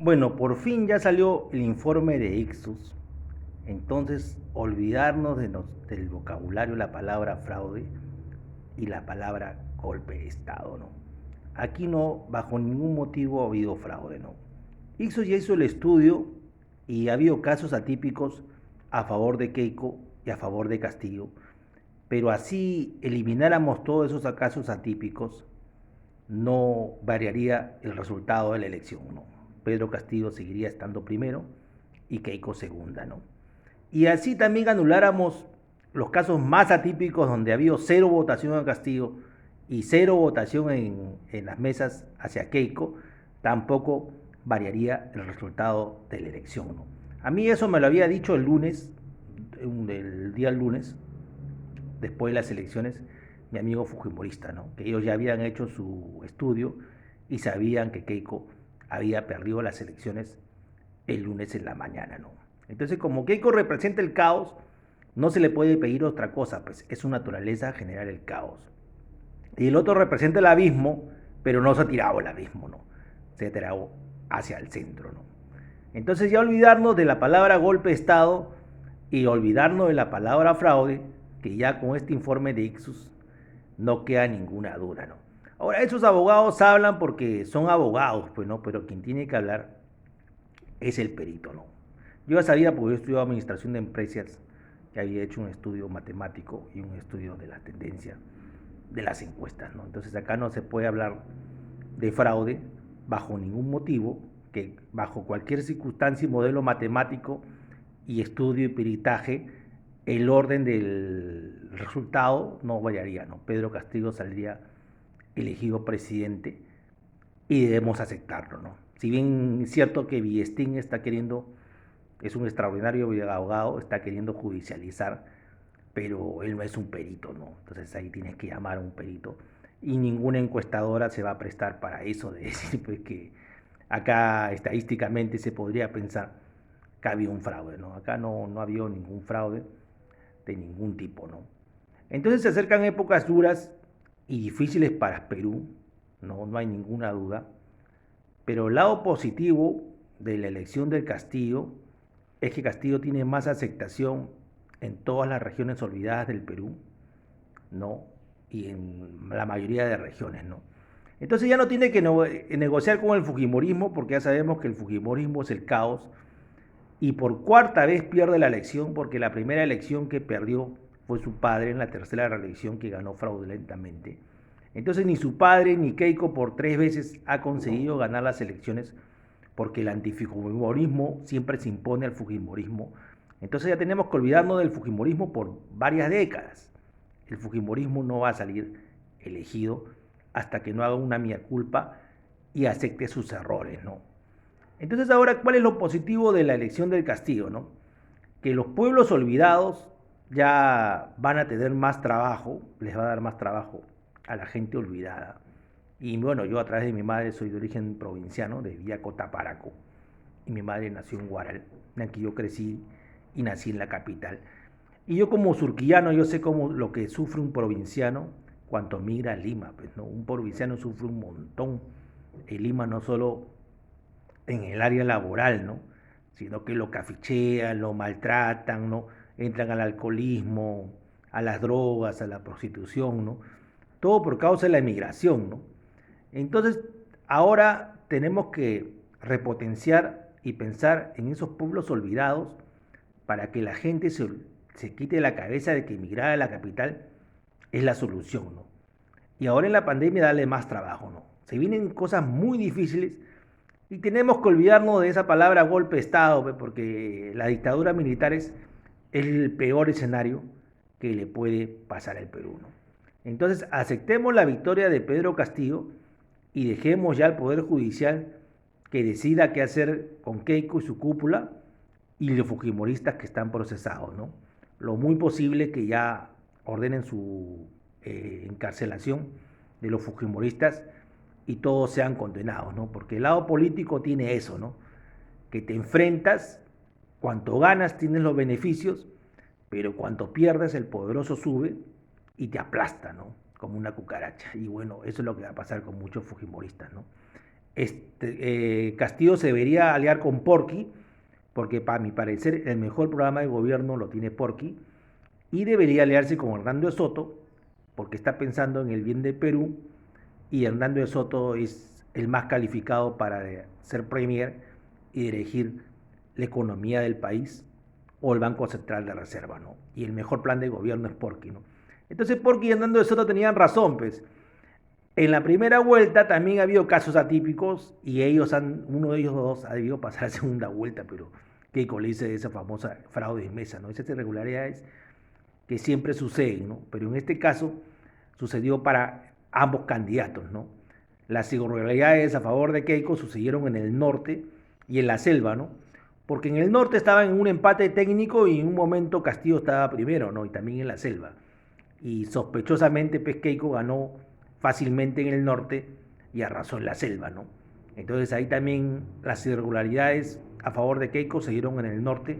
Bueno, por fin ya salió el informe de Ixus. Entonces, olvidarnos del vocabulario, la palabra fraude y la palabra golpe de Estado, ¿no? Aquí no, bajo ningún motivo ha habido fraude, ¿no? Ixus ya hizo el estudio y ha habido casos atípicos a favor de Keiko y a favor de Castillo, pero así elimináramos todos esos casos atípicos, no variaría el resultado de la elección, ¿no? Pedro Castillo seguiría estando primero y Keiko segunda, ¿no? Y así también anuláramos los casos más atípicos donde ha habido cero votación a Castillo y cero votación en las mesas hacia Keiko, tampoco variaría el resultado de la elección, ¿no? A mí eso me lo había dicho el lunes, el día lunes, después de las elecciones, mi amigo fujimorista, ¿no? Que ellos ya habían hecho su estudio y sabían que Keiko había perdido las elecciones el lunes en la mañana, ¿no? Entonces, como Keiko representa el caos, no se le puede pedir otra cosa, pues es su naturaleza generar el caos. Y el otro representa el abismo, pero no se ha tirado al abismo, ¿no? Se ha tirado hacia el centro, ¿no? Entonces ya olvidarnos de la palabra golpe de Estado y olvidarnos de la palabra fraude, que ya con este informe de Ixus no queda ninguna duda, ¿no? Ahora, esos abogados hablan porque son abogados, pues, ¿no? Pero quien tiene que hablar es el perito, ¿no? Yo ya sabía, porque yo estudié administración de empresas, que había hecho un estudio matemático y un estudio de la tendencia de las encuestas, ¿no? Entonces acá no se puede hablar de fraude bajo ningún motivo, que bajo cualquier circunstancia y modelo matemático y estudio y peritaje, el orden del resultado no variaría, ¿no? Pedro Castillo saldría elegido presidente y debemos aceptarlo, ¿no? Si bien es cierto que Villestín está queriendo, es un extraordinario abogado, está queriendo judicializar, pero él no es un perito, ¿no? Entonces ahí tienes que llamar a un perito y ninguna encuestadora se va a prestar para eso de decir pues que acá estadísticamente se podría pensar que había un fraude, ¿no? Acá no ha habido ningún fraude de ningún tipo, ¿no? Entonces se acercan épocas duras y difíciles para Perú, no hay ninguna duda, pero el lado positivo de la elección del Castillo es que Castillo tiene más aceptación en todas las regiones olvidadas del Perú, ¿no? Y en la mayoría de regiones, ¿no? Entonces ya no tiene que negociar con el Fujimorismo, porque ya sabemos que el Fujimorismo es el caos, y por cuarta vez pierde la elección, porque la primera elección que perdió fue su padre en la tercera reelección que ganó fraudulentamente. Entonces ni su padre ni Keiko por tres veces ha conseguido ganar las elecciones porque el antifujimorismo siempre se impone al fujimorismo. Entonces ya tenemos que olvidarnos del fujimorismo por varias décadas. El fujimorismo no va a salir elegido hasta que no haga una mea culpa y acepte sus errores, ¿no? Entonces ahora, ¿cuál es lo positivo de la elección del Castillo, no? Que los pueblos olvidados ya van a tener más trabajo, les va a dar más trabajo a la gente olvidada. Y bueno, yo a través de mi madre soy de origen provinciano, de Villa Cotaparaco, y mi madre nació en Huaral, en la que yo crecí y nací en la capital. Y yo como surquillano, yo sé cómo lo que sufre un provinciano cuando migra a Lima, pues, ¿no? Un provinciano sufre un montón en Lima, no solo en el área laboral, ¿no? Sino que lo cafichean, lo maltratan, ¿no? Entran al alcoholismo, a las drogas, a la prostitución, ¿no? Todo por causa de la emigración, ¿no? Entonces, ahora tenemos que repotenciar y pensar en esos pueblos olvidados para que la gente se quite de la cabeza de que emigrar a la capital es la solución, ¿no? Y ahora en la pandemia darle más trabajo, ¿no? Se vienen cosas muy difíciles y tenemos que olvidarnos de esa palabra golpe de Estado, porque la dictadura militar es el peor escenario que le puede pasar al Perú, ¿no? Entonces, aceptemos la victoria de Pedro Castillo y dejemos ya al Poder Judicial que decida qué hacer con Keiko y su cúpula y los fujimoristas que están procesados, ¿no? Lo muy posible que ya ordenen su encarcelación de los fujimoristas y todos sean condenados, ¿no? Porque el lado político tiene eso, ¿no? Que te enfrentas, cuanto ganas tienes los beneficios, pero cuanto pierdes el poderoso sube y te aplasta, ¿no? Como una cucaracha. Y bueno, eso es lo que va a pasar con muchos fujimoristas, ¿no? Castillo se debería aliar con Porqui, porque para mi parecer el mejor programa de gobierno lo tiene Porqui, y debería aliarse con Hernando de Soto, porque está pensando en el bien de Perú, y Hernando de Soto es el más calificado para ser premier y dirigir la economía del país o el Banco Central de Reserva, ¿no? Y el mejor plan de gobierno es Porqui, ¿no? Entonces Porqui y Hernando de Soto tenían razón, pues. En la primera vuelta también ha habido casos atípicos y uno de ellos dos ha debido pasar a segunda vuelta, pero Keiko le dice esa famosa fraude en mesa, ¿no? Esas irregularidades que siempre suceden, ¿no? Pero en este caso sucedió para ambos candidatos, ¿no? Las irregularidades a favor de Keiko sucedieron en el norte y en la selva, ¿no? Porque en el norte estaba en un empate técnico y en un momento Castillo estaba primero, ¿no? Y también en la selva. Y sospechosamente, pues Keiko ganó fácilmente en el norte y arrasó en la selva, ¿no? Entonces ahí también las irregularidades a favor de Keiko se dieron en el norte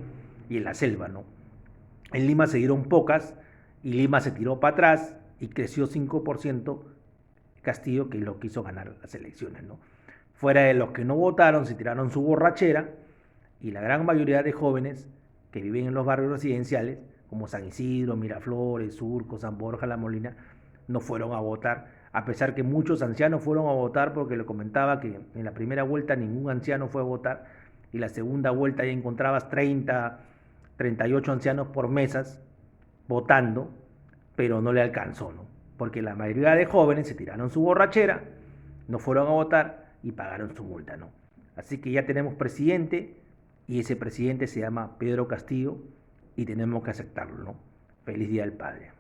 y en la selva, ¿no? En Lima se dieron pocas y Lima se tiró para atrás y creció 5% Castillo, que lo quiso ganar las elecciones, ¿no? Fuera de los que no votaron, se tiraron su borrachera y la gran mayoría de jóvenes que viven en los barrios residenciales, como San Isidro, Miraflores, Surco, San Borja, La Molina, no fueron a votar, a pesar que muchos ancianos fueron a votar, porque le comentaba que en la primera vuelta ningún anciano fue a votar y la segunda vuelta ya encontrabas 38 ancianos por mesas votando, pero no le alcanzó, ¿no? Porque la mayoría de jóvenes se tiraron su borrachera, no fueron a votar y pagaron su multa, ¿no? Así que ya tenemos presidente y ese presidente se llama Pedro Castillo y tenemos que aceptarlo, ¿no? Feliz Día del Padre.